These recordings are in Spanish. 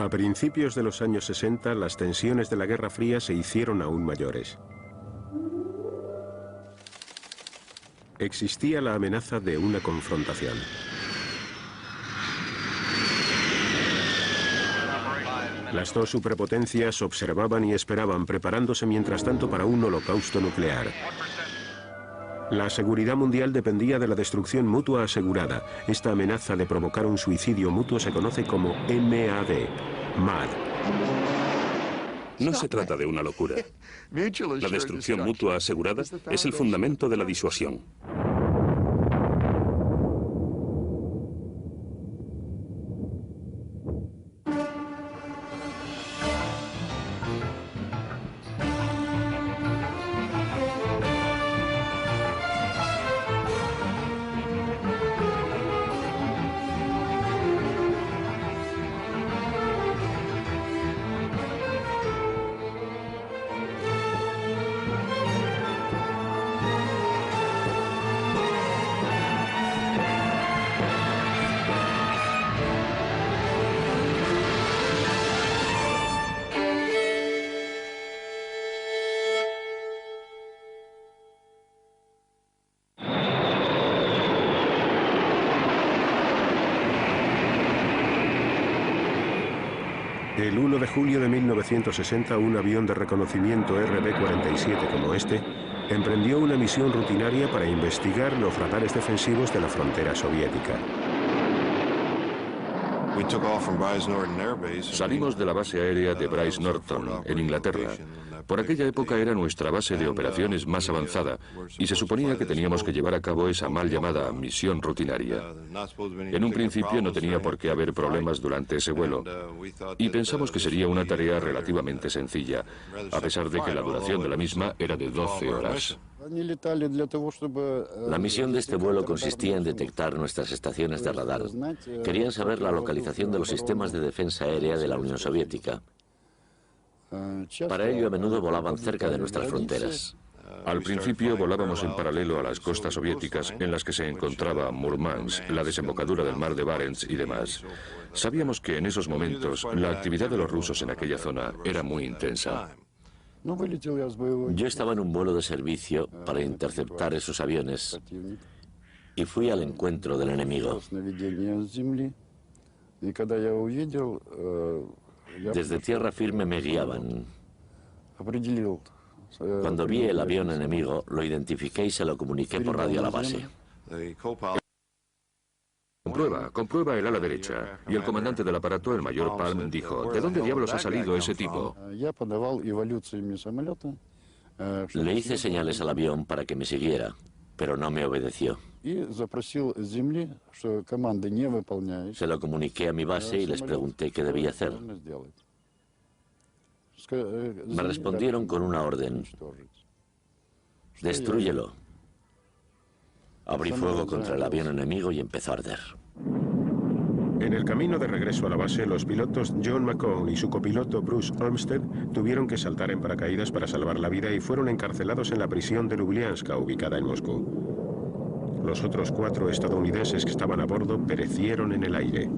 A principios de los años 60, las tensiones de la Guerra Fría se hicieron aún mayores. Existía la amenaza de una confrontación. Las dos superpotencias observaban y esperaban, preparándose mientras tanto para un holocausto nuclear. La seguridad mundial dependía de la destrucción mutua asegurada. Esta amenaza de provocar un suicidio mutuo se conoce como MAD, MAD. No se trata de una locura. La destrucción mutua asegurada es el fundamento de la disuasión. El 1 de julio de 1960, un avión de reconocimiento RB-47 como este emprendió una misión rutinaria para investigar los radares defensivos de la frontera soviética. Salimos de la base aérea de Brice Norton, en Inglaterra. Por aquella época era nuestra base de operaciones más avanzada y se suponía que teníamos que llevar a cabo esa mal llamada misión rutinaria. En un principio no tenía por qué haber problemas durante ese vuelo y pensamos que sería una tarea relativamente sencilla, a pesar de que la duración de la misma era de 12 horas. La misión de este vuelo consistía en detectar nuestras estaciones de radar. Querían saber la localización de los sistemas de defensa aérea de la Unión Soviética. Para ello, a menudo volaban cerca de nuestras fronteras. Al principio volábamos en paralelo a las costas soviéticas en las que se encontraba Murmansk, la desembocadura del mar de Barents y demás. Sabíamos que en esos momentos la actividad de los rusos en aquella zona era muy intensa. Yo estaba en un vuelo de servicio para interceptar esos aviones y fui al encuentro del enemigo. Desde tierra firme me guiaban. Cuando vi el avión enemigo, lo identifiqué y se lo comuniqué por radio a la base. Comprueba el ala derecha. Y el comandante del aparato, el mayor Palm, dijo: ¿de dónde diablos ha salido ese tipo? Le hice señales al avión para que me siguiera, pero no me obedeció. Se lo comuniqué a mi base y les pregunté qué debía hacer. Me respondieron con una orden: destrúyelo. Abrí fuego contra el avión enemigo y empezó a arder. En el camino de regreso a la base, los pilotos John McCone y su copiloto Bruce Olmsted tuvieron que saltar en paracaídas para salvar la vida y fueron encarcelados en la prisión de Lubyanka, ubicada en Moscú. Los otros 4 estadounidenses que estaban a bordo perecieron en el aire.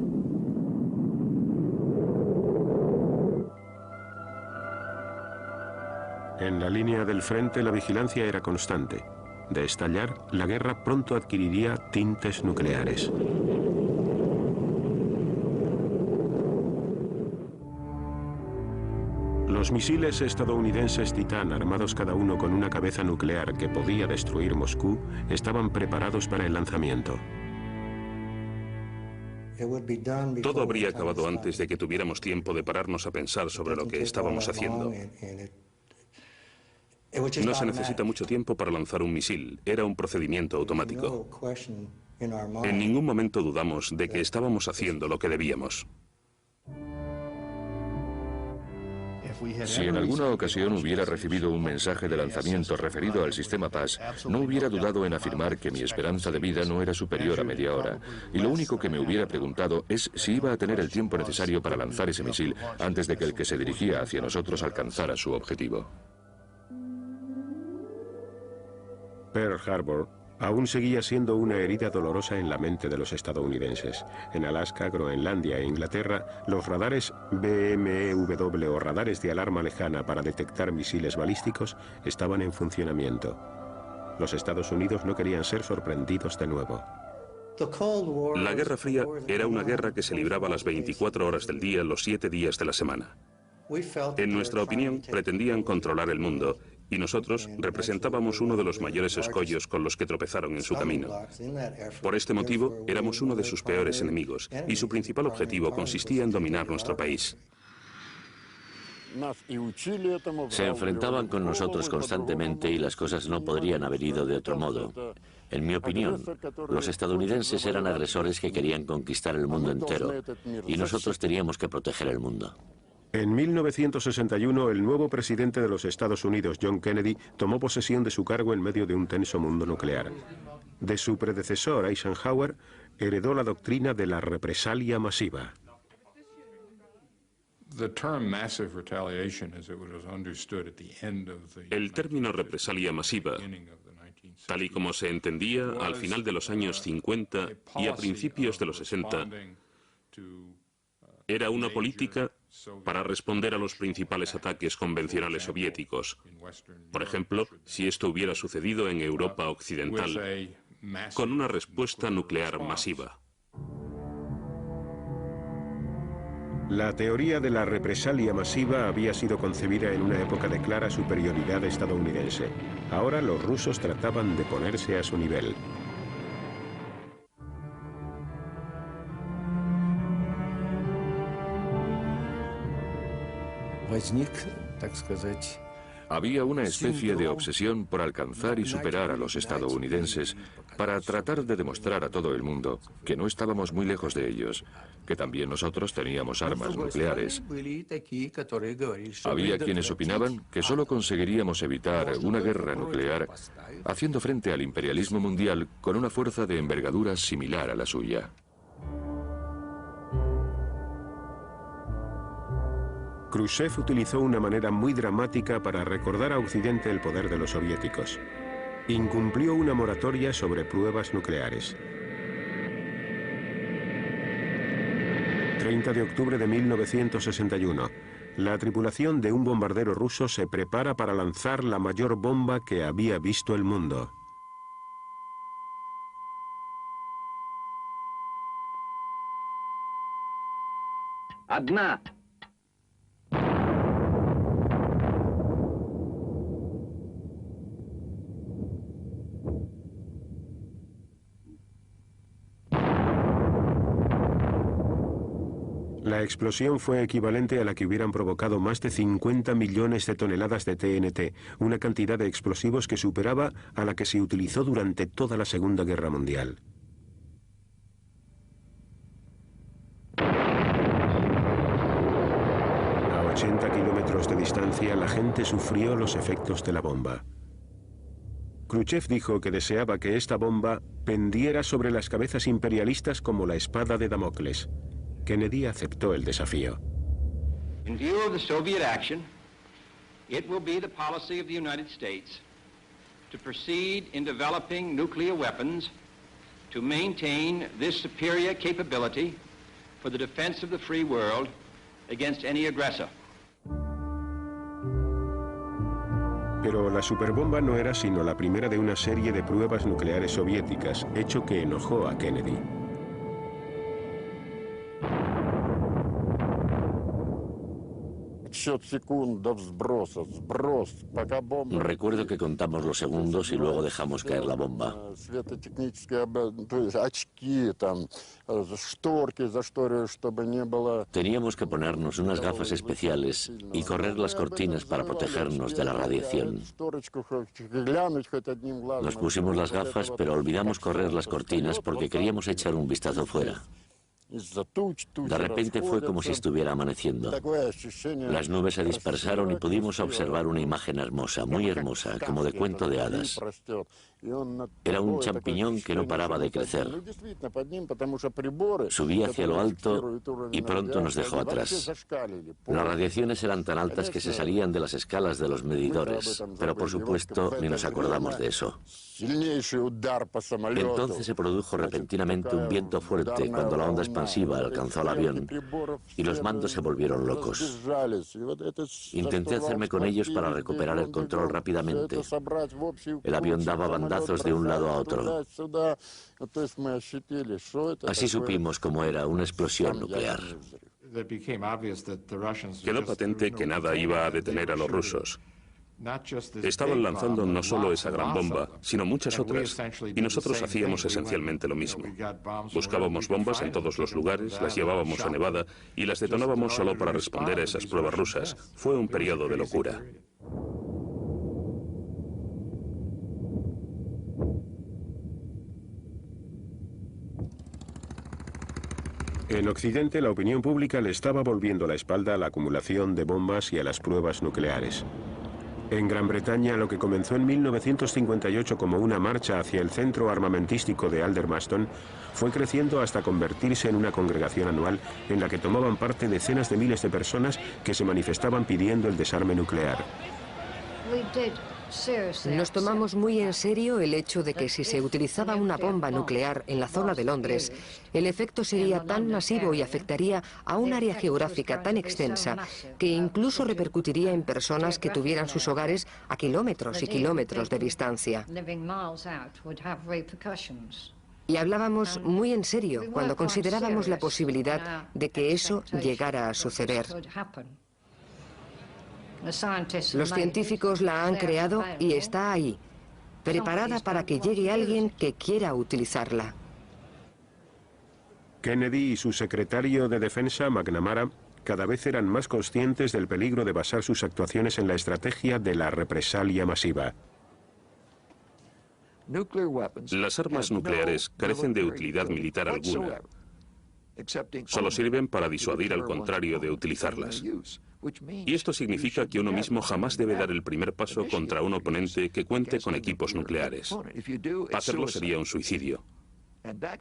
En la línea del frente la vigilancia era constante. De estallar, la guerra pronto adquiriría tintes nucleares. Los misiles estadounidenses Titán, armados cada uno con una cabeza nuclear que podía destruir Moscú, estaban preparados para el lanzamiento. Todo habría acabado antes de que tuviéramos tiempo de pararnos a pensar sobre lo que estábamos haciendo. No se necesita mucho tiempo para lanzar un misil, era un procedimiento automático. En ningún momento dudamos de que estábamos haciendo lo que debíamos. Si en alguna ocasión hubiera recibido un mensaje de lanzamiento referido al sistema PAS, no hubiera dudado en afirmar que mi esperanza de vida no era superior a media hora. Y lo único que me hubiera preguntado es si iba a tener el tiempo necesario para lanzar ese misil antes de que el que se dirigía hacia nosotros alcanzara su objetivo. Pearl Harbor aún seguía siendo una herida dolorosa en la mente de los estadounidenses. En Alaska, Groenlandia e Inglaterra, los radares BMEW o radares de alarma lejana para detectar misiles balísticos estaban en funcionamiento. Los Estados Unidos no querían ser sorprendidos de nuevo. La Guerra Fría era una guerra que se libraba a las 24 horas del día, los 7 días de la semana. En nuestra opinión, pretendían controlar el mundo, y nosotros representábamos uno de los mayores escollos con los que tropezaron en su camino. Por este motivo, éramos uno de sus peores enemigos, y su principal objetivo consistía en dominar nuestro país. Se enfrentaban con nosotros constantemente y las cosas no podrían haber ido de otro modo. En mi opinión, los estadounidenses eran agresores que querían conquistar el mundo entero, y nosotros teníamos que proteger el mundo. En 1961, el nuevo presidente de los Estados Unidos, John Kennedy, tomó posesión de su cargo en medio de un tenso mundo nuclear. De su predecesor, Eisenhower, heredó la doctrina de la represalia masiva. El término represalia masiva, tal y como se entendía al final de los años 50 y a principios de los 60, era una política para responder a los principales ataques convencionales soviéticos. Por ejemplo, si esto hubiera sucedido en Europa Occidental, con una respuesta nuclear masiva. La teoría de la represalia masiva había sido concebida en una época de clara superioridad estadounidense. Ahora los rusos trataban de ponerse a su nivel. Había una especie de obsesión por alcanzar y superar a los estadounidenses para tratar de demostrar a todo el mundo que no estábamos muy lejos de ellos, que también nosotros teníamos armas nucleares. Había quienes opinaban que solo conseguiríamos evitar una guerra nuclear haciendo frente al imperialismo mundial con una fuerza de envergadura similar a la suya. Khrushchev utilizó una manera muy dramática para recordar a Occidente el poder de los soviéticos. Incumplió una moratoria sobre pruebas nucleares. 30 de octubre de 1961. La tripulación de un bombardero ruso se prepara para lanzar la mayor bomba que había visto el mundo. Одна. La explosión fue equivalente a la que hubieran provocado más de 50 millones de toneladas de TNT, una cantidad de explosivos que superaba a la que se utilizó durante toda la Segunda Guerra Mundial. A 80 kilómetros de distancia, la gente sufrió los efectos de la bomba. Khrushchev dijo que deseaba que esta bomba pendiera sobre las cabezas imperialistas como la espada de Damocles. Kennedy aceptó el desafío. In view of the Soviet action, it will be the policy of the United States to proceed in developing nuclear weapons to maintain this superior capability for the defense of the free world against any aggressor. Pero la superbomba no era sino la primera de una serie de pruebas nucleares soviéticas, hecho que enojó a Kennedy. Recuerdo que contamos los segundos y luego dejamos caer la bomba. Teníamos que ponernos unas gafas especiales y correr las cortinas para protegernos de la radiación. Nos pusimos las gafas, pero olvidamos correr las cortinas porque queríamos echar un vistazo fuera. De repente fue como si estuviera amaneciendo. Las nubes se dispersaron y pudimos observar una imagen hermosa, muy hermosa, como de cuento de hadas. Era un champiñón que no paraba de crecer. Subía hacia lo alto y pronto nos dejó atrás. Las radiaciones eran tan altas que se salían de las escalas de los medidores, pero por supuesto ni nos acordamos de eso. Entonces se produjo repentinamente un viento fuerte cuando la onda expansiva alcanzó al avión y los mandos se volvieron locos. Intenté hacerme con ellos para recuperar el control rápidamente. El avión daba bandazos de un lado a otro. Así supimos cómo era una explosión nuclear. Quedó patente que nada iba a detener a los rusos. Estaban lanzando no solo esa gran bomba, sino muchas otras, y nosotros hacíamos esencialmente lo mismo. Buscábamos bombas en todos los lugares, las llevábamos a Nevada y las detonábamos solo para responder a esas pruebas rusas. Fue un periodo de locura. En Occidente, la opinión pública le estaba volviendo la espalda a la acumulación de bombas y a las pruebas nucleares. En Gran Bretaña, lo que comenzó en 1958 como una marcha hacia el centro armamentístico de Aldermaston, fue creciendo hasta convertirse en una congregación anual en la que tomaban parte decenas de miles de personas que se manifestaban pidiendo el desarme nuclear. Nos tomamos muy en serio el hecho de que si se utilizaba una bomba nuclear en la zona de Londres, el efecto sería tan masivo y afectaría a un área geográfica tan extensa que incluso repercutiría en personas que tuvieran sus hogares a kilómetros y kilómetros de distancia. Y hablábamos muy en serio cuando considerábamos la posibilidad de que eso llegara a suceder. Los científicos la han creado y está ahí, preparada para que llegue alguien que quiera utilizarla. Kennedy y su secretario de Defensa, McNamara, cada vez eran más conscientes del peligro de basar sus actuaciones en la estrategia de la represalia masiva. Las armas nucleares carecen de utilidad militar alguna. Solo sirven para disuadir al contrario de utilizarlas. Y esto significa que uno mismo jamás debe dar el primer paso contra un oponente que cuente con equipos nucleares. Hacerlo sería un suicidio.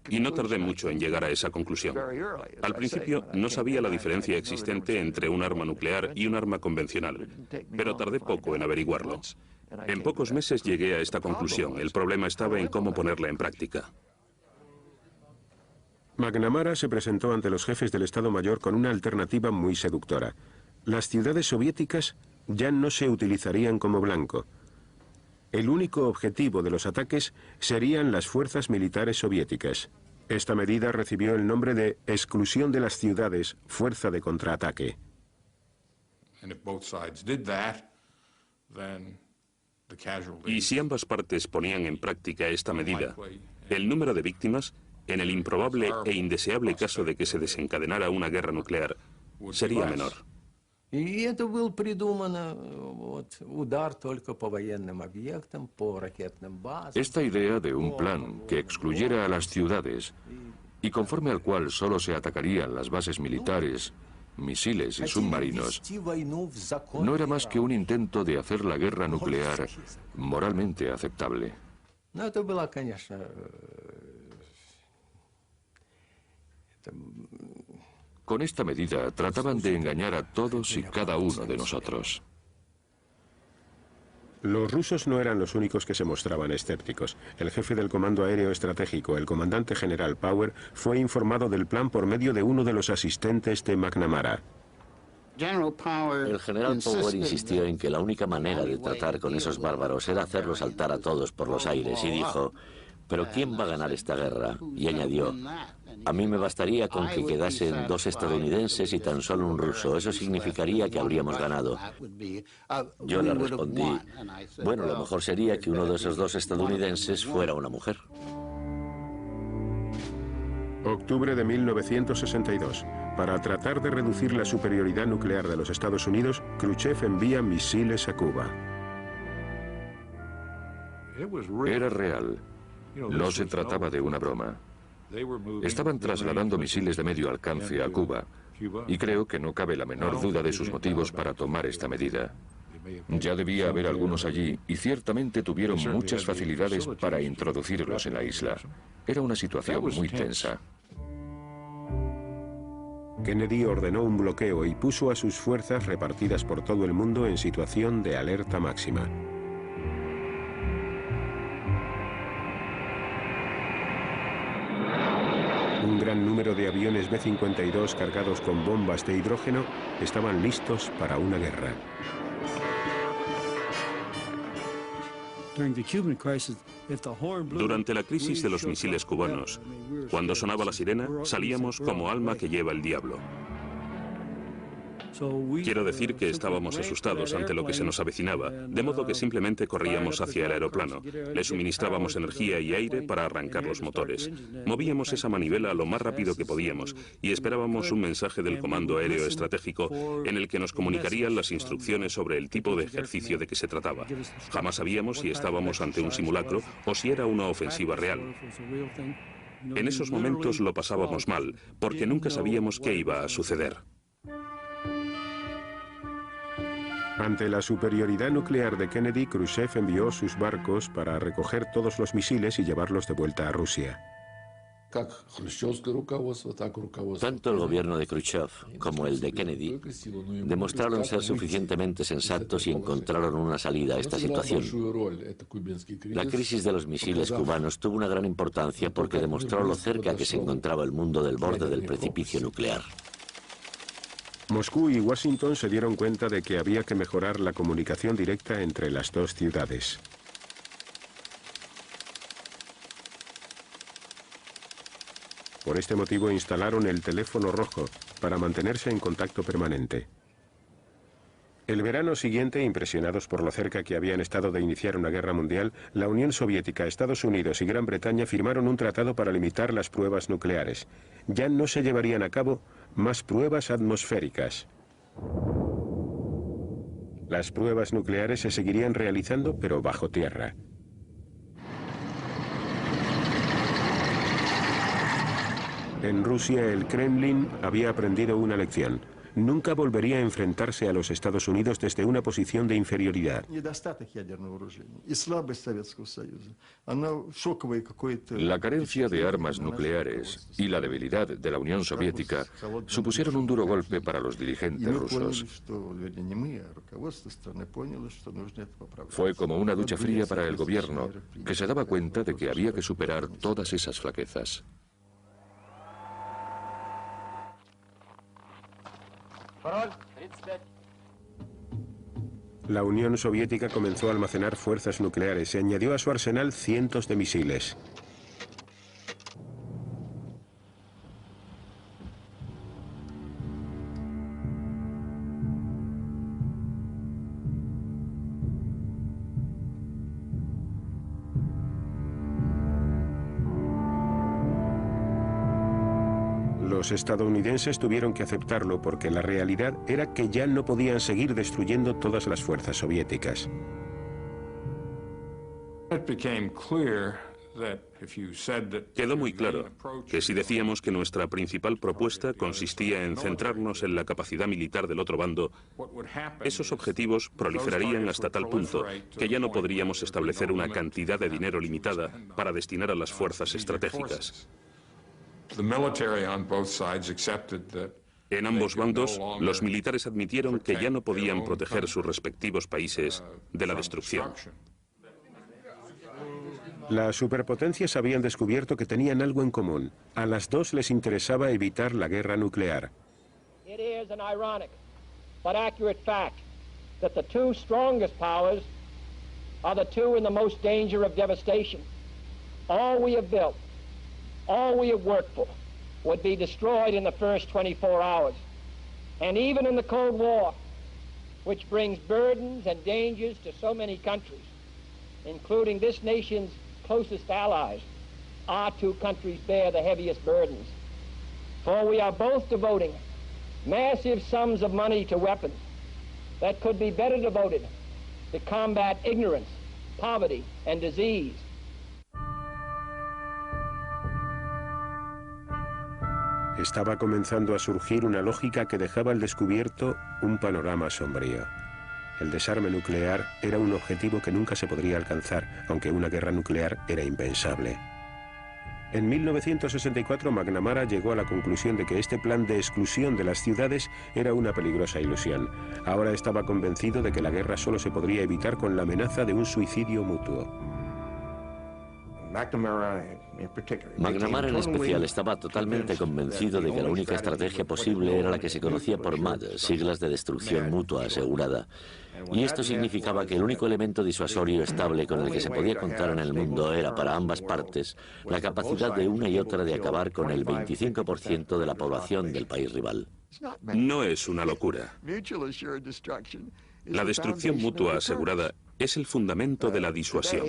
Y no tardé mucho en llegar a esa conclusión. Al principio no sabía la diferencia existente entre un arma nuclear y un arma convencional, pero tardé poco en averiguarlo. En pocos meses llegué a esta conclusión. El problema estaba en cómo ponerla en práctica. McNamara se presentó ante los jefes del Estado Mayor con una alternativa muy seductora. Las ciudades soviéticas ya no se utilizarían como blanco. El único objetivo de los ataques serían las fuerzas militares soviéticas. Esta medida recibió el nombre de exclusión de las ciudades, fuerza de contraataque. Y si ambas partes ponían en práctica esta medida, el número de víctimas, en el improbable e indeseable caso de que se desencadenara una guerra nuclear, sería menor. Esta idea de un plan que excluyera a las ciudades y conforme al cual solo se atacarían las bases militares, misiles y submarinos, no era más que un intento de hacer la guerra nuclear moralmente aceptable. Con esta medida trataban de engañar a todos y cada uno de nosotros. Los rusos no eran los únicos que se mostraban escépticos. El jefe del Comando Aéreo Estratégico, el comandante general Power, fue informado del plan por medio de uno de los asistentes de McNamara. El general Power insistió en que la única manera de tratar con esos bárbaros era hacerlos saltar a todos por los aires y dijo: ¿pero quién va a ganar esta guerra? Y añadió: a mí me bastaría con que quedasen 2 estadounidenses y tan solo un ruso. Eso significaría que habríamos ganado. Yo le respondí: bueno, lo mejor sería que uno de esos 2 estadounidenses fuera una mujer. Octubre de 1962. Para tratar de reducir la superioridad nuclear de los Estados Unidos, Khrushchev envía misiles a Cuba. Era real. No se trataba de una broma. Estaban trasladando misiles de medio alcance a Cuba, y creo que no cabe la menor duda de sus motivos para tomar esta medida. Ya debía haber algunos allí y ciertamente tuvieron muchas facilidades para introducirlos en la isla. Era una situación muy tensa. Kennedy ordenó un bloqueo y puso a sus fuerzas repartidas por todo el mundo en situación de alerta máxima. Un gran número de aviones B-52 cargados con bombas de hidrógeno estaban listos para una guerra. Durante la crisis de los misiles cubanos, cuando sonaba la sirena, salíamos como alma que lleva el diablo. Quiero decir que estábamos asustados ante lo que se nos avecinaba, de modo que simplemente corríamos hacia el aeroplano. Le suministrábamos energía y aire para arrancar los motores. Movíamos esa manivela lo más rápido que podíamos y esperábamos un mensaje del Comando Aéreo Estratégico en el que nos comunicarían las instrucciones sobre el tipo de ejercicio de que se trataba. Jamás sabíamos si estábamos ante un simulacro o si era una ofensiva real. En esos momentos lo pasábamos mal, porque nunca sabíamos qué iba a suceder. Ante la superioridad nuclear de Kennedy, Khrushchev envió sus barcos para recoger todos los misiles y llevarlos de vuelta a Rusia. Tanto el gobierno de Khrushchev como el de Kennedy demostraron ser suficientemente sensatos y encontraron una salida a esta situación. La crisis de los misiles cubanos tuvo una gran importancia porque demostró lo cerca que se encontraba el mundo del borde del precipicio nuclear. Moscú y Washington se dieron cuenta de que había que mejorar la comunicación directa entre las dos ciudades. Por este motivo instalaron el teléfono rojo para mantenerse en contacto permanente. El verano siguiente, impresionados por lo cerca que habían estado de iniciar una guerra mundial, la Unión Soviética, Estados Unidos y Gran Bretaña firmaron un tratado para limitar las pruebas nucleares. Ya no se llevarían a cabo más pruebas atmosféricas. Las pruebas nucleares se seguirían realizando, pero bajo tierra. En Rusia, el Kremlin había aprendido una lección. Nunca volvería a enfrentarse a los Estados Unidos desde una posición de inferioridad. La carencia de armas nucleares y la debilidad de la Unión Soviética supusieron un duro golpe para los dirigentes rusos. Fue como una ducha fría para el gobierno, que se daba cuenta de que había que superar todas esas flaquezas. La Unión Soviética comenzó a almacenar fuerzas nucleares y añadió a su arsenal cientos de misiles. Los estadounidenses tuvieron que aceptarlo porque la realidad era que ya no podían seguir destruyendo todas las fuerzas soviéticas. Quedó muy claro que si decíamos que nuestra principal propuesta consistía en centrarnos en la capacidad militar del otro bando, esos objetivos proliferarían hasta tal punto que ya no podríamos establecer una cantidad de dinero limitada para destinar a las fuerzas estratégicas. En ambos bandos, los militares admitieron que ya no podían proteger sus respectivos países de la destrucción. Las superpotencias habían descubierto que tenían algo en común. A las dos les interesaba evitar la guerra nuclear. It is an ironic but accurate fact that the two strongest powers are the two in the most danger of devastation. All we have built, all we have worked for, would be destroyed in the first 24 hours. And even in the Cold War, which brings burdens and dangers to so many countries, including this nation's closest allies, our two countries bear the heaviest burdens. For we are both devoting massive sums of money to weapons that could be better devoted to combat ignorance, poverty, and disease. Estaba comenzando a surgir una lógica que dejaba al descubierto un panorama sombrío. El desarme nuclear era un objetivo que nunca se podría alcanzar, aunque una guerra nuclear era impensable. En 1964, McNamara llegó a la conclusión de que este plan de exclusión de las ciudades era una peligrosa ilusión. Ahora estaba convencido de que la guerra solo se podría evitar con la amenaza de un suicidio mutuo. McNamara en especial estaba totalmente convencido de que la única estrategia posible era la que se conocía por MAD, siglas de destrucción mutua asegurada. Y esto significaba que el único elemento disuasorio estable con el que se podía contar en el mundo era, para ambas partes, la capacidad de una y otra de acabar con el 25% de la población del país rival. No es una locura. La destrucción mutua asegurada es el fundamento de la disuasión.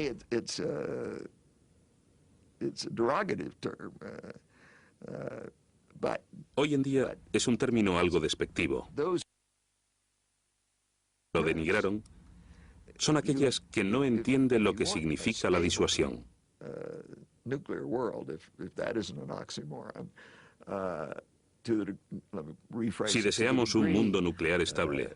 Hoy en día es un término algo despectivo. Lo denigraron son aquellas que no entienden lo que significa la disuasión. Si deseamos un mundo nuclear estable,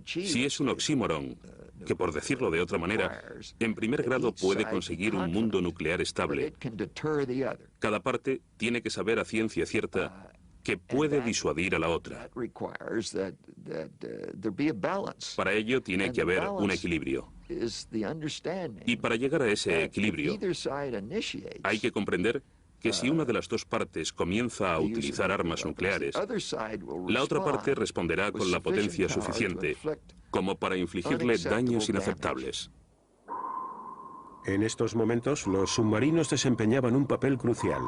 si es un oxímoron, que por decirlo de otra manera, en primer grado puede conseguir un mundo nuclear estable, cada parte tiene que saber a ciencia cierta que puede disuadir a la otra. Para ello tiene que haber un equilibrio. Y para llegar a ese equilibrio, hay que comprender que si una de las dos partes comienza a utilizar armas nucleares, la otra parte responderá con la potencia suficiente como para infligirle daños inaceptables. En estos momentos, los submarinos desempeñaban un papel crucial.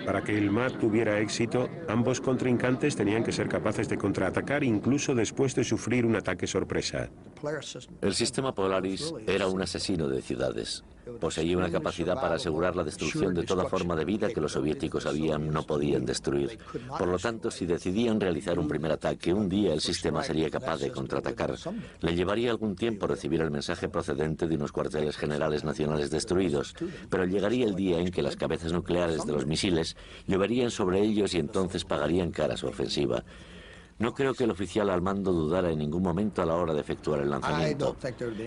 Para que el MAD tuviera éxito, ambos contrincantes tenían que ser capaces de contraatacar incluso después de sufrir un ataque sorpresa. El sistema Polaris era un asesino de ciudades. Poseía una capacidad para asegurar la destrucción de toda forma de vida que los soviéticos sabían no podían destruir. Por lo tanto, si decidían realizar un primer ataque, un día el sistema sería capaz de contraatacar. Le llevaría algún tiempo recibir el mensaje procedente de unos cuarteles generales nacionales destruidos, pero llegaría el día en que las cabezas nucleares de los misiles lloverían sobre ellos y entonces pagarían cara su ofensiva. No creo que el oficial al mando dudara en ningún momento a la hora de efectuar el lanzamiento.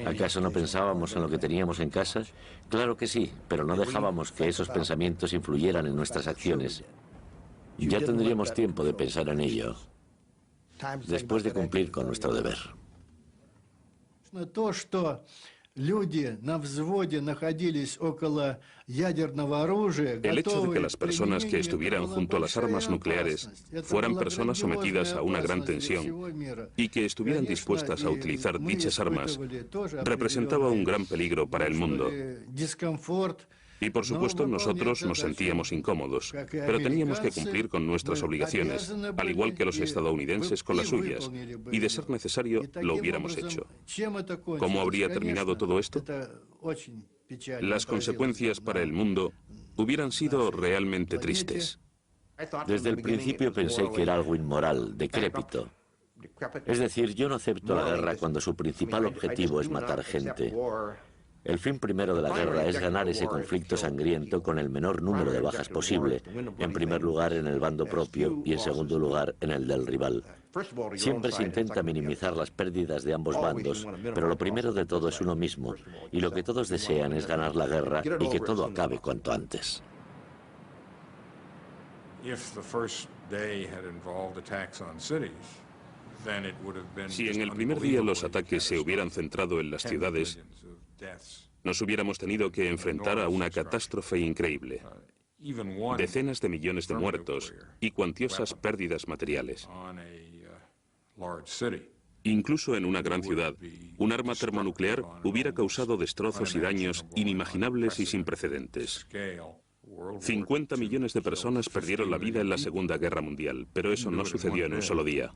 ¿Acaso no pensábamos en lo que teníamos en casa? Claro que sí, pero no dejábamos que esos pensamientos influyeran en nuestras acciones. Ya tendríamos tiempo de pensar en ello, después de cumplir con nuestro deber. El hecho de que las personas que estuvieran junto a las armas nucleares fueran personas sometidas a una gran tensión y que estuvieran dispuestas a utilizar dichas armas representaba un gran peligro para el mundo. Y por supuesto nosotros nos sentíamos incómodos, pero teníamos que cumplir con nuestras obligaciones, al igual que los estadounidenses con las suyas, y de ser necesario lo hubiéramos hecho. ¿Cómo habría terminado todo esto? Las consecuencias para el mundo hubieran sido realmente tristes. Desde el principio pensé que era algo inmoral, decrépito. Es decir, yo no acepto la guerra cuando su principal objetivo es matar gente. El fin primero de la guerra es ganar ese conflicto sangriento con el menor número de bajas posible, en primer lugar en el bando propio y en segundo lugar en el del rival. Siempre se intenta minimizar las pérdidas de ambos bandos, pero lo primero de todo es uno mismo, y lo que todos desean es ganar la guerra y que todo acabe cuanto antes. Si en el primer día los ataques se hubieran centrado en las ciudades, nos hubiéramos tenido que enfrentar a una catástrofe increíble. Decenas de millones de muertos y cuantiosas pérdidas materiales. Incluso en una gran ciudad, un arma termonuclear hubiera causado destrozos y daños inimaginables y sin precedentes. 50 millones de personas perdieron la vida en la Segunda Guerra Mundial, pero eso no sucedió en un solo día.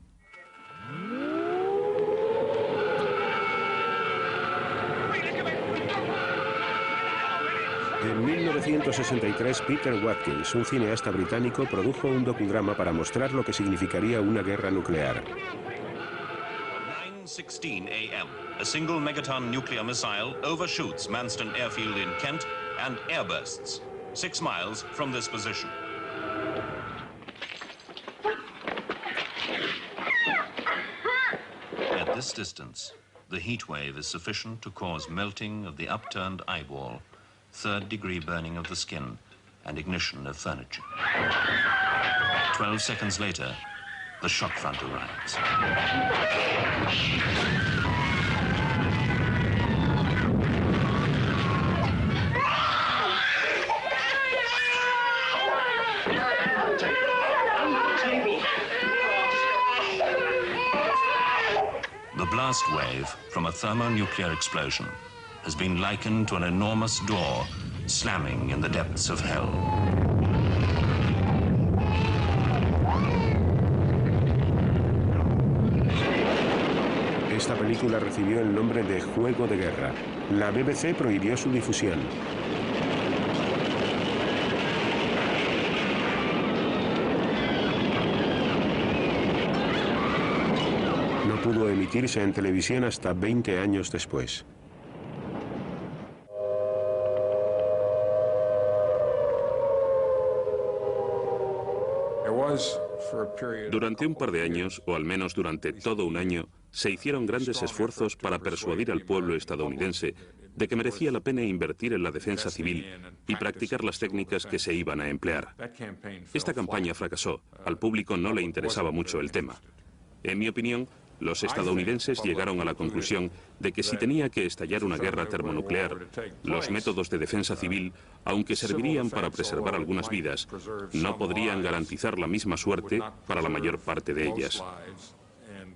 En 1963, Peter Watkins, un cineasta británico, produjo un docudrama para mostrar lo que significaría una guerra nuclear. 9:16 a.m. A single megaton nuclear missile overshoots Manston Airfield in Kent and airbursts, 6 miles from this position. At this distance, the heat wave is sufficient to cause melting of the upturned eyeball, third-degree burning of the skin, and ignition of furniture. 12 seconds later, the shock front arrives. The blast wave from a thermonuclear explosion has been likened to an enormous door slamming in the depths of hell. Esta película recibió el nombre de Juego de Guerra. La BBC prohibió su difusión. No pudo emitirse en televisión hasta 20 años después. Durante un par de años, o al menos durante todo un año, se hicieron grandes esfuerzos para persuadir al pueblo estadounidense de que merecía la pena invertir en la defensa civil y practicar las técnicas que se iban a emplear. Esta campaña fracasó. Al público no le interesaba mucho el tema. En mi opinión, los estadounidenses llegaron a la conclusión de que si tenía que estallar una guerra termonuclear, los métodos de defensa civil, aunque servirían para preservar algunas vidas, no podrían garantizar la misma suerte para la mayor parte de ellas.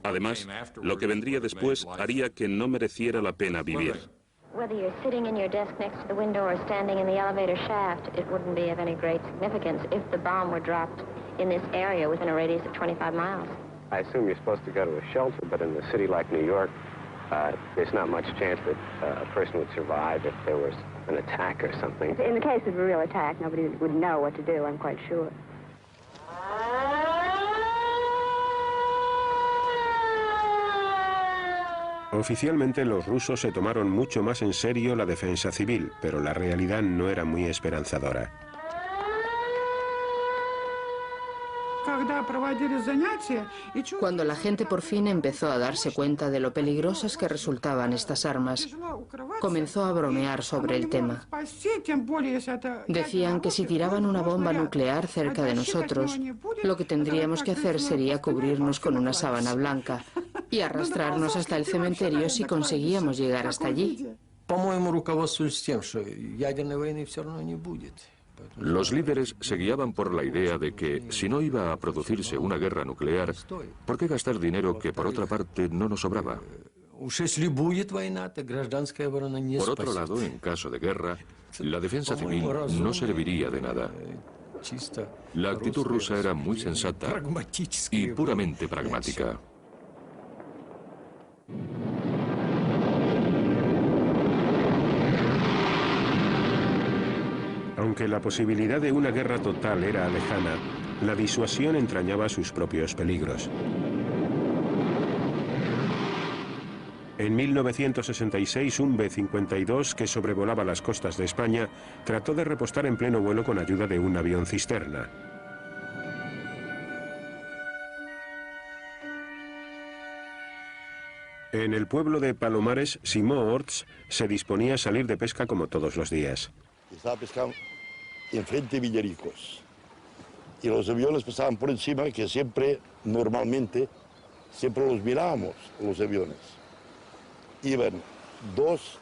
Además, lo que vendría después haría que no mereciera la pena vivir. Whether you're sitting in your desk next to the window or standing in the elevator shaft, it wouldn't be of any great significance if the bomb were dropped in this area within a radius of 25 miles. I assume you're supposed to go to a shelter, but in a city like New York, there's not much chance that a person would survive if there was an attack or something. In the case of a real attack, nobody would know what to do, I'm quite sure. Oficialmente los rusos se tomaron mucho más en serio la defensa civil, pero la realidad no era muy esperanzadora. Cuando la gente por fin empezó a darse cuenta de lo peligrosas que resultaban estas armas, comenzó a bromear sobre el tema. Decían que si tiraban una bomba nuclear cerca de nosotros, lo que tendríamos que hacer sería cubrirnos con una sábana blanca y arrastrarnos hasta el cementerio si conseguíamos llegar hasta allí. Los líderes se guiaban por la idea de que, si no iba a producirse una guerra nuclear, ¿por qué gastar dinero que, por otra parte, no nos sobraba? Por otro lado, en caso de guerra, la defensa civil no serviría de nada. La actitud rusa era muy sensata y puramente pragmática. Aunque la posibilidad de una guerra total era lejana, la disuasión entrañaba sus propios peligros. En 1966, un B-52 que sobrevolaba las costas de España trató de repostar en pleno vuelo con ayuda de un avión cisterna. En el pueblo de Palomares, Simó Orts se disponía a salir de pesca como todos los días. Estaba pescando enfrente de Villaricos y los aviones pasaban por encima, que siempre, normalmente, siempre los mirábamos, los aviones. Iban dos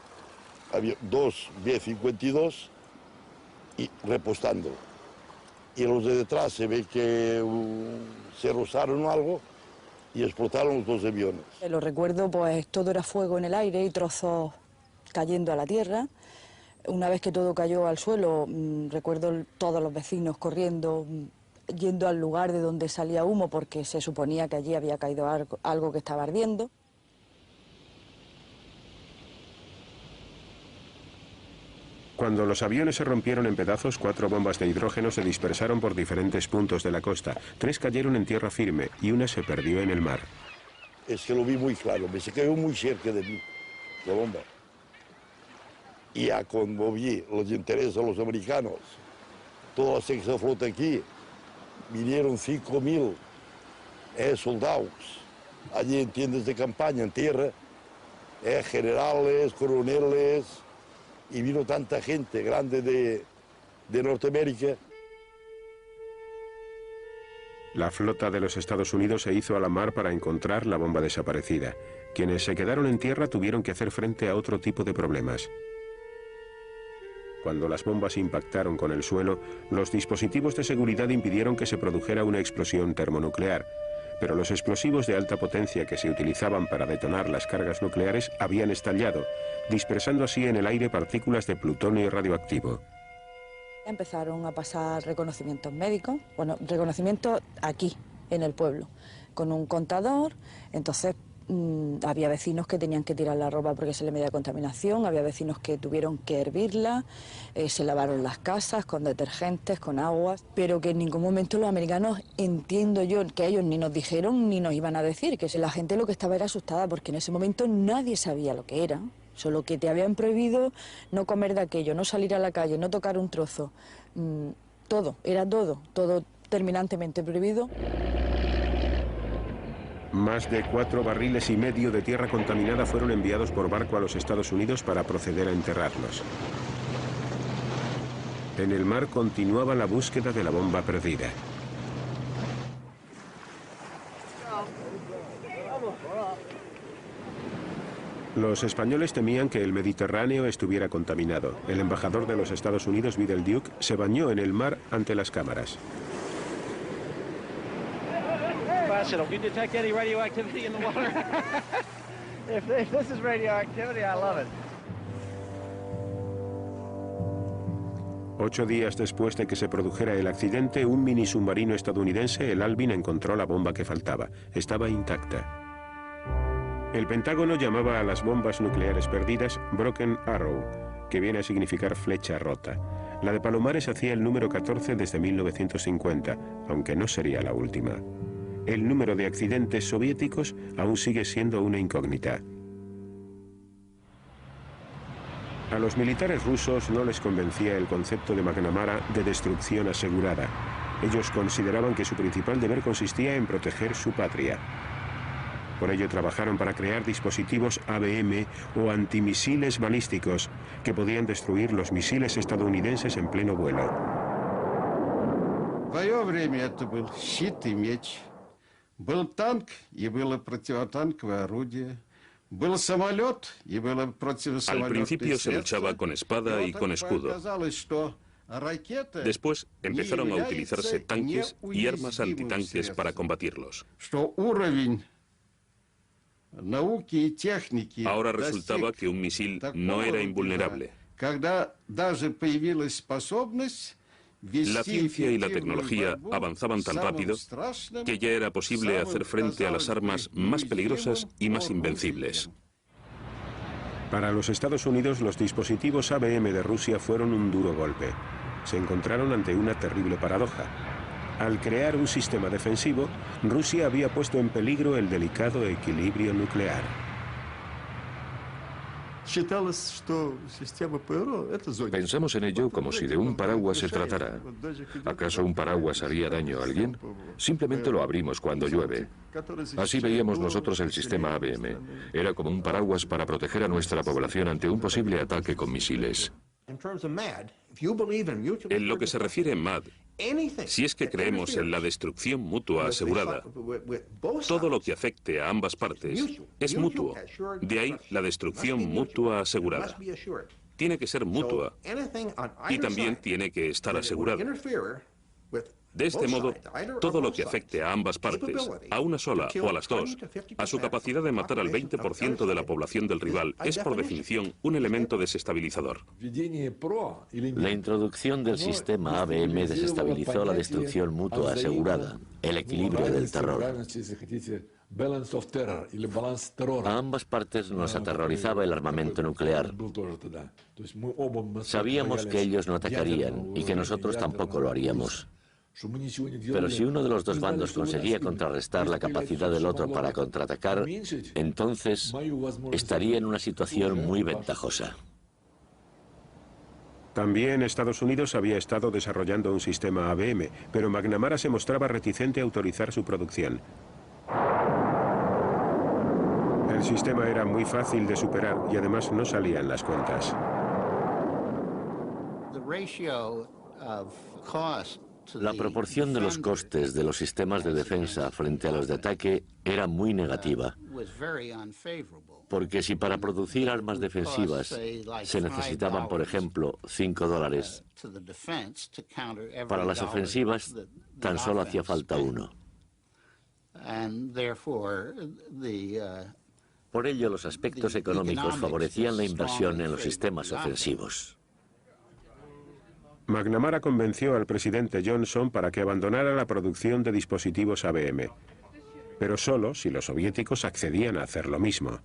B-52 y repostando. Y los de detrás se ve que se rozaron o algo y explotaron los dos aviones. Lo recuerdo, pues todo era fuego en el aire y trozos cayendo a la tierra. Una vez que todo cayó al suelo, recuerdo todos los vecinos corriendo, yendo al lugar de donde salía humo porque se suponía que allí había caído algo que estaba ardiendo. Cuando los aviones se rompieron en pedazos, 4 bombas de hidrógeno se dispersaron por diferentes puntos de la costa. 3 cayeron en tierra firme y una se perdió en el mar. Es que lo vi muy claro, me se cayó muy cerca de mí, la bomba. y a conmover los intereses de los americanos. Toda la sexta flota aquí, vinieron 5.000 soldados, allí en tiendas de campaña, en tierra, generales, coroneles, y vino tanta gente grande de Norteamérica. La flota de los Estados Unidos se hizo a la mar para encontrar la bomba desaparecida. Quienes se quedaron en tierra tuvieron que hacer frente a otro tipo de problemas. Cuando las bombas impactaron con el suelo, los dispositivos de seguridad impidieron que se produjera una explosión termonuclear, pero los explosivos de alta potencia que se utilizaban para detonar las cargas nucleares habían estallado, dispersando así en el aire partículas de plutonio radioactivo. Empezaron a pasar reconocimientos médicos, bueno, reconocimientos aquí, en el pueblo, con un contador. Entonces había vecinos que tenían que tirar la ropa porque se le medía contaminación, había vecinos que tuvieron que hervirla, se lavaron las casas con detergentes, con agua, pero que en ningún momento los americanos, entiendo yo, que ellos ni nos dijeron ni nos iban a decir, que la gente lo que estaba era asustada porque en ese momento nadie sabía lo que era. Solo que te habían prohibido no comer de aquello, no salir a la calle, no tocar un trozo. Todo, era todo terminantemente prohibido. Más de 4,5 barriles de tierra contaminada fueron enviados por barco a los Estados Unidos para proceder a enterrarlos. En el mar continuaba la búsqueda de la bomba perdida. Los españoles temían que el Mediterráneo estuviera contaminado. El embajador de los Estados Unidos, Vidal Duke, se bañó en el mar ante las cámaras. Ocho días después de que se produjera el accidente, un mini submarino estadounidense, el Alvin, encontró la bomba que faltaba. Estaba intacta. El Pentágono llamaba a las bombas nucleares perdidas Broken Arrow, que viene a significar flecha rota. La de Palomares hacía el número 14 desde 1950, aunque no sería la última. El número de accidentes soviéticos aún sigue siendo una incógnita. A los militares rusos no les convencía el concepto de McNamara de destrucción asegurada. Ellos consideraban que su principal deber consistía en proteger su patria. Por ello trabajaron para crear dispositivos ABM o antimisiles balísticos que podían destruir los misiles estadounidenses en pleno vuelo. В свое время это был щит и меч. Был танк и было противотанковое орудие. Был самолет и было противосамолетное. Al principio se luchaba con espada y con escudo. Después empezaron a utilizarse tanques y armas antitanques para combatirlos. Ahora resultaba que un misil no era invulnerable. La ciencia y la tecnología avanzaban tan rápido que ya era posible hacer frente a las armas más peligrosas y más invencibles. Para los Estados Unidos, los dispositivos ABM de Rusia fueron un duro golpe. Se encontraron ante una terrible paradoja. Al crear un sistema defensivo, Rusia había puesto en peligro el delicado equilibrio nuclear. Pensamos en ello como si de un paraguas se tratara. ¿Acaso un paraguas haría daño a alguien? Simplemente lo abrimos cuando llueve. Así veíamos nosotros el sistema ABM. Era como un paraguas para proteger a nuestra población ante un posible ataque con misiles. En lo que se refiere a MAD, si es que creemos en la destrucción mutua asegurada, todo lo que afecte a ambas partes es mutuo. De ahí la destrucción mutua asegurada. Tiene que ser mutua y también tiene que estar asegurada. De este modo, todo lo que afecte a ambas partes, a una sola o a las dos, a su capacidad de matar al 20% de la población del rival, es por definición un elemento desestabilizador. La introducción del sistema ABM desestabilizó la destrucción mutua asegurada, el equilibrio del terror. A ambas partes nos aterrorizaba el armamento nuclear. Sabíamos que ellos no atacarían y que nosotros tampoco lo haríamos. Pero si uno de los dos bandos conseguía contrarrestar la capacidad del otro para contraatacar, entonces estaría en una situación muy ventajosa. También Estados Unidos había estado desarrollando un sistema ABM, pero McNamara se mostraba reticente a autorizar su producción. El sistema era muy fácil de superar y además no salían las cuentas. La proporción de los costes de los sistemas de defensa frente a los de ataque era muy negativa, porque si para producir armas defensivas se necesitaban, por ejemplo, $5, para las ofensivas tan solo hacía falta 1. Por ello, los aspectos económicos favorecían la inversión en los sistemas ofensivos. McNamara convenció al presidente Johnson para que abandonara la producción de dispositivos ABM, pero solo si los soviéticos accedían a hacer lo mismo.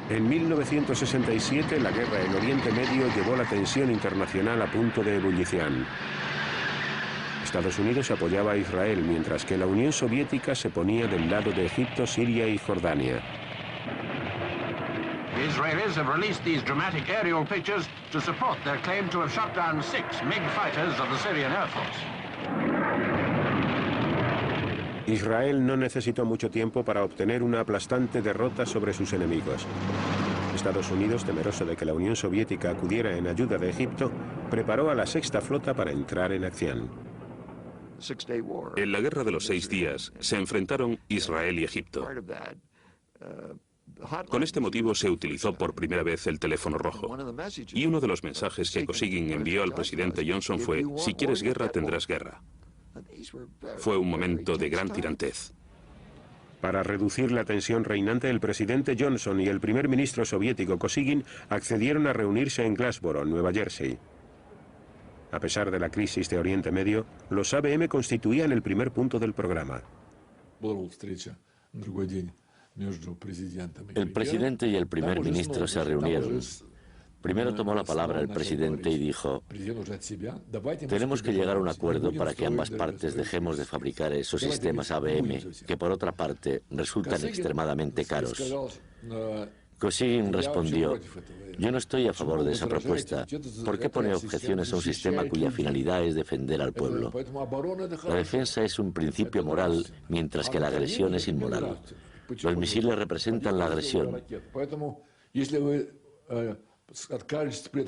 En 1967, la guerra en Oriente Medio llevó la tensión internacional a punto de ebullición. Estados Unidos apoyaba a Israel, mientras que la Unión Soviética se ponía del lado de Egipto, Siria y Jordania. The Israelis have released these dramatic aerial pictures to support their claim to have shot down 6 MiG fighters of the Syrian Air Force. Israel no necesitó mucho tiempo para obtener una aplastante derrota sobre sus enemigos. Estados Unidos, temeroso de que la Unión Soviética acudiera en ayuda de Egipto, preparó a la Sexta Flota para entrar en acción. En la Guerra de los 6 días se enfrentaron Israel y Egipto. Con este motivo se utilizó por primera vez el teléfono rojo. Y uno de los mensajes que Kosygin envió al presidente Johnson fue: si quieres guerra, tendrás guerra. Fue un momento de gran tirantez. Para reducir la tensión reinante, el presidente Johnson y el primer ministro soviético Kosygin accedieron a reunirse en Glassboro, Nueva Jersey. A pesar de la crisis de Oriente Medio, los ABM constituían el primer punto del programa. El presidente y el primer ministro se reunieron. Primero tomó la palabra el presidente y dijo: tenemos que llegar a un acuerdo para que ambas partes dejemos de fabricar esos sistemas ABM, que por otra parte resultan extremadamente caros. Kosygin respondió: yo no estoy a favor de esa propuesta. ¿Por qué pone objeciones a un sistema cuya finalidad es defender al pueblo? La defensa es un principio moral, mientras que la agresión es inmoral. Los misiles representan la agresión.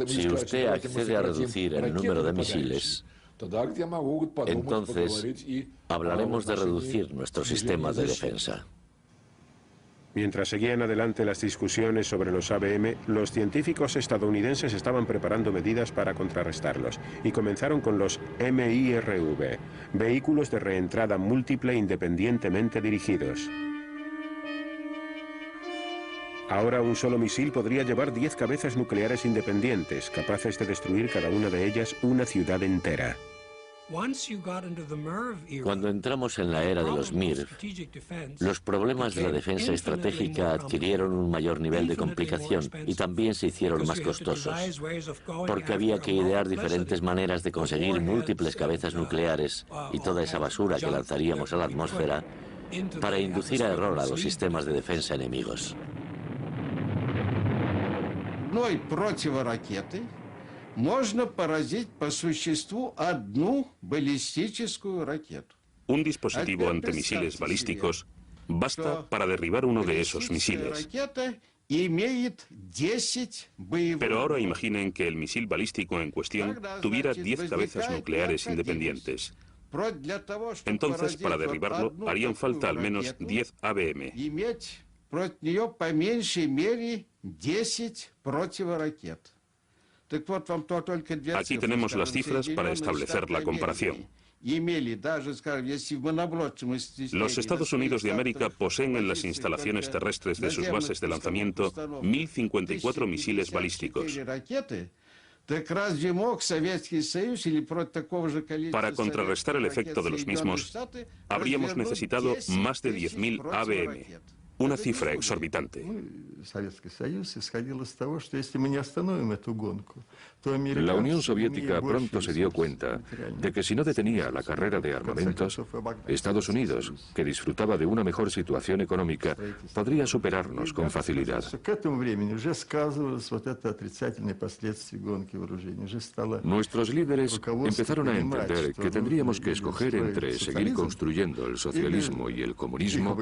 Si usted accede a reducir el número de misiles, entonces hablaremos de reducir nuestro sistema de defensa. Mientras seguían adelante las discusiones sobre los ABM, los científicos estadounidenses estaban preparando medidas para contrarrestarlos y comenzaron con los MIRV, vehículos de reentrada múltiple independientemente dirigidos. Ahora un solo misil podría llevar 10 cabezas nucleares independientes, capaces de destruir cada una de ellas una ciudad entera. Cuando entramos en la era de los MIRV, los problemas de la defensa estratégica adquirieron un mayor nivel de complicación y también se hicieron más costosos, porque había que idear diferentes maneras de conseguir múltiples cabezas nucleares y toda esa basura que lanzaríamos a la atmósfera para inducir a error a los sistemas de defensa enemigos. Можно поразить по существу одну баллистическую ракету. Un dispositivo antimisiles balísticos basta para derribar uno de esos misiles. Pero ahora imaginen que el misil balístico en cuestión tuviera 10 cabezas nucleares independientes. Entonces, para derribarlo, harían falta al menos 10 ABM. Aquí tenemos las cifras para establecer la comparación. Los Estados Unidos de América poseen en las instalaciones terrestres de sus bases de lanzamiento 1.054 misiles balísticos. Para contrarrestar el efecto de los mismos, habríamos necesitado más de 10.000 ABM. una cifra exorbitante. La Unión Soviética pronto se dio cuenta de que si no detenía la carrera de armamentos, Estados Unidos, que disfrutaba de una mejor situación económica, podría superarnos con facilidad. Nuestros líderes empezaron a entender que tendríamos que escoger entre seguir construyendo el socialismo y el comunismo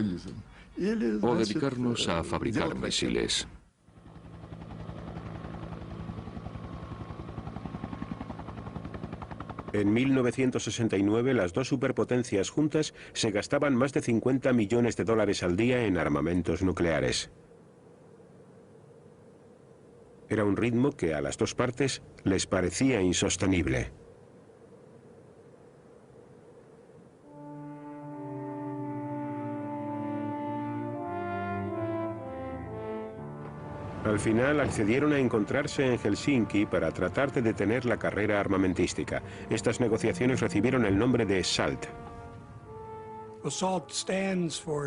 o dedicarnos a fabricar misiles. En 1969, las dos superpotencias juntas se gastaban más de 50 millones de dólares al día en armamentos nucleares. Era un ritmo que a las dos partes les parecía insostenible. Al final accedieron a encontrarse en Helsinki para tratar de detener la carrera armamentística. Estas negociaciones recibieron el nombre de SALT.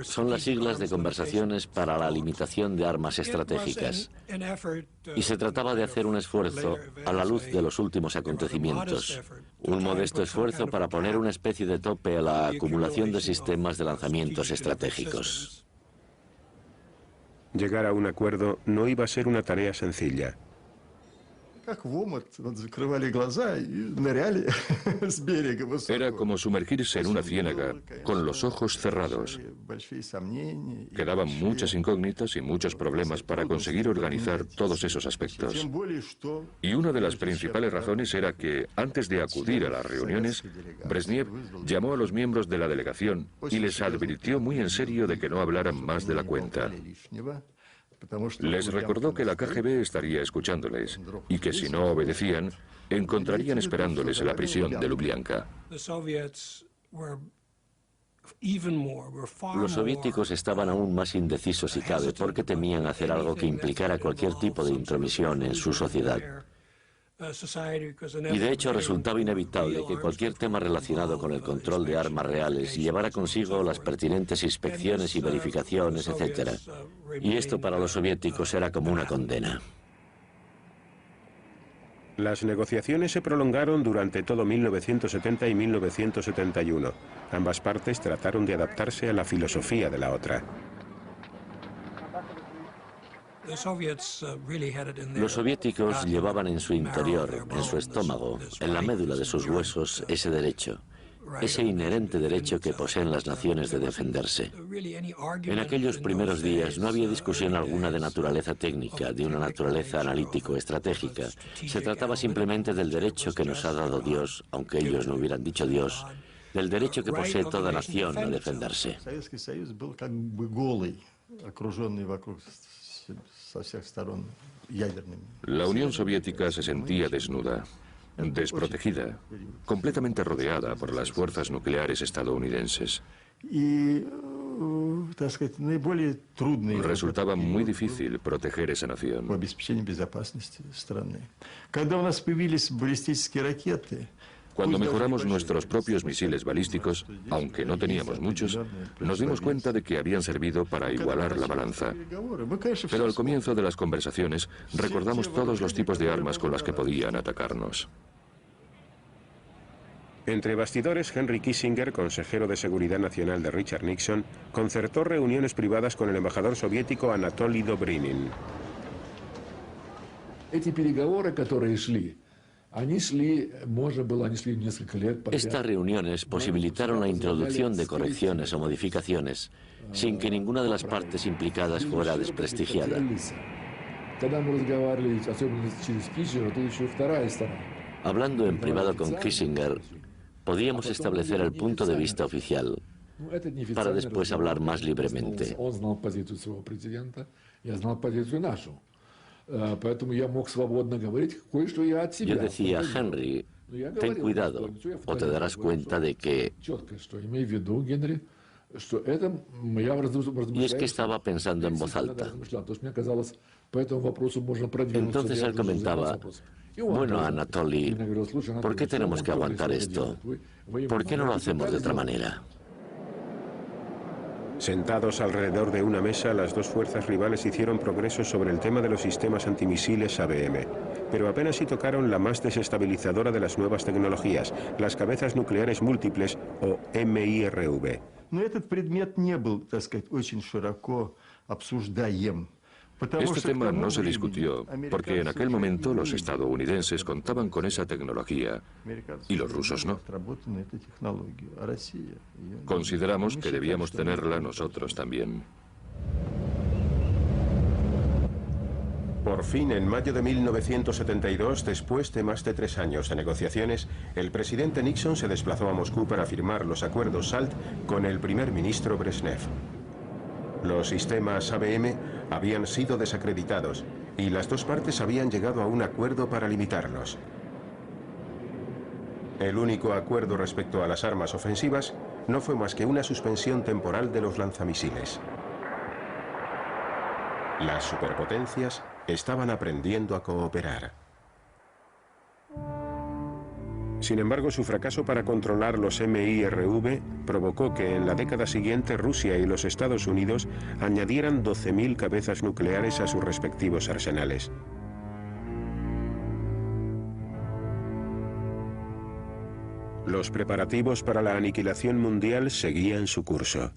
Son las siglas de conversaciones para la limitación de armas estratégicas. Y se trataba de hacer un esfuerzo a la luz de los últimos acontecimientos. Un modesto esfuerzo para poner una especie de tope a la acumulación de sistemas de lanzamientos estratégicos. Llegar a un acuerdo no iba a ser una tarea sencilla. Era como sumergirse en una ciénaga con los ojos cerrados. Quedaban muchas incógnitas y muchos problemas para conseguir organizar todos esos aspectos. Y una de las principales razones era que, antes de acudir a las reuniones, Brezhnev llamó a los miembros de la delegación y les advirtió muy en serio de que no hablaran más de la cuenta. Les recordó que la KGB estaría escuchándoles y que si no obedecían, encontrarían esperándoles en la prisión de Lubyanka. Los soviéticos estaban aún más indecisos si cabe porque temían hacer algo que implicara cualquier tipo de intromisión en su sociedad. Y de hecho resultaba inevitable que cualquier tema relacionado con el control de armas reales llevara consigo las pertinentes inspecciones y verificaciones, etc. Y esto para los soviéticos era como una condena. Las negociaciones se prolongaron durante todo 1970 y 1971. Ambas partes trataron de adaptarse a la filosofía de la otra. Los soviéticos llevaban en su interior, en su estómago, en la médula de sus huesos, ese derecho, ese inherente derecho que poseen las naciones de defenderse. En aquellos primeros días no había discusión alguna de naturaleza técnica, de una naturaleza analítico-estratégica. Se trataba simplemente del derecho que nos ha dado Dios, aunque ellos no hubieran dicho Dios, del derecho que posee toda nación a defenderse. La Unión Soviética se sentía desnuda, desprotegida, completamente rodeada por las fuerzas nucleares estadounidenses. Resultaba muy difícil proteger esa nación. Cuando mejoramos nuestros propios misiles balísticos, aunque no teníamos muchos, nos dimos cuenta de que habían servido para igualar la balanza. Pero al comienzo de las conversaciones, recordamos todos los tipos de armas con las que podían atacarnos. Entre bastidores, Henry Kissinger, consejero de Seguridad Nacional de Richard Nixon, concertó reuniones privadas con el embajador soviético Anatoly Dobrynin. Estas reuniones posibilitaron la introducción de correcciones o modificaciones sin que ninguna de las partes implicadas fuera desprestigiada. Hablando en privado con Kissinger, podíamos establecer el punto de vista oficial para después hablar más libremente. Yo decía, Henry, ten cuidado o te darás cuenta de que... Y es que estaba pensando en voz alta. Entonces él comentaba, bueno, Anatoly, ¿por qué tenemos que aguantar esto? ¿Por qué no lo hacemos de otra manera? Sentados alrededor de una mesa, las dos fuerzas rivales hicieron progresos sobre el tema de los sistemas antimisiles ABM, pero apenas si tocaron la más desestabilizadora de las nuevas tecnologías, las cabezas nucleares múltiples o MIRV. Este tema no se discutió porque en aquel momento los estadounidenses contaban con esa tecnología y los rusos no. Consideramos que debíamos tenerla nosotros también. Por fin, en mayo de 1972, después de más de 3 años de negociaciones, el presidente Nixon se desplazó a Moscú para firmar los acuerdos SALT con el primer ministro Brezhnev. Los sistemas ABM habían sido desacreditados y las dos partes habían llegado a un acuerdo para limitarlos. El único acuerdo respecto a las armas ofensivas no fue más que una suspensión temporal de los lanzamisiles. Las superpotencias estaban aprendiendo a cooperar. Sin embargo, su fracaso para controlar los MIRV provocó que en la década siguiente Rusia y los Estados Unidos añadieran 12.000 cabezas nucleares a sus respectivos arsenales. Los preparativos para la aniquilación mundial seguían su curso.